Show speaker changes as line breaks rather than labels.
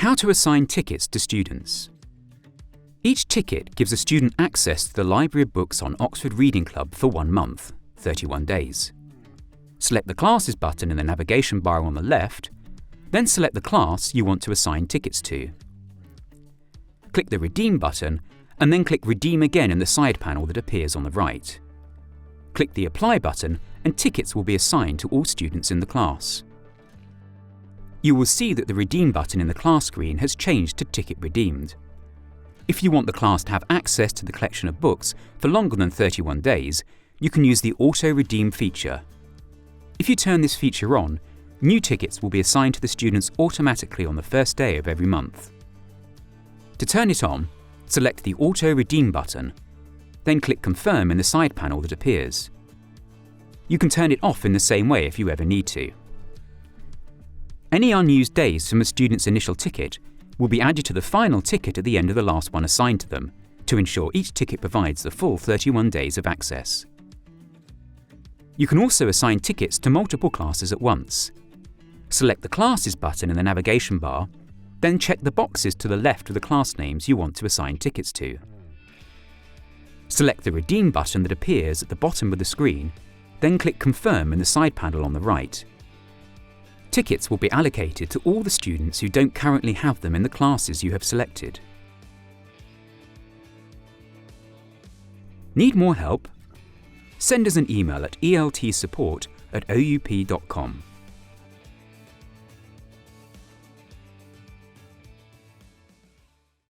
How to assign tickets to students. Each ticket gives a student access to the library of books on Oxford Reading Club for 1 month, 31 days. Select the Classes button in the navigation bar on the left, then select the class you want to assign tickets to. Click the Redeem button and then click Redeem again in the side panel that appears on the right. Click the Apply button and tickets will be assigned to all students in the class. You will see that the Redeem button in the class screen has changed to Ticket Redeemed. If you want the class to have access to the collection of books for longer than 31 days, you can use the Auto Redeem feature. If you turn this feature on, new tickets will be assigned to the students automatically on the first day of every month. To turn it on, select the Auto Redeem button, then click Confirm in the side panel that appears. You can turn it off in the same way if you ever need to. Any unused days from a student's initial ticket will be added to the final ticket at the end of the last one assigned to them, to ensure each ticket provides the full 31 days of access. You can also assign tickets to multiple classes at once. Select the Classes button in the navigation bar, then check the boxes to the left of the class names you want to assign tickets to. Select the Redeem button that appears at the bottom of the screen, then click Confirm in the side panel on the right. Tickets will be allocated to all the students who don't currently have them in the classes you have selected. Need more help? Send us an email at eltsupport@oup.com.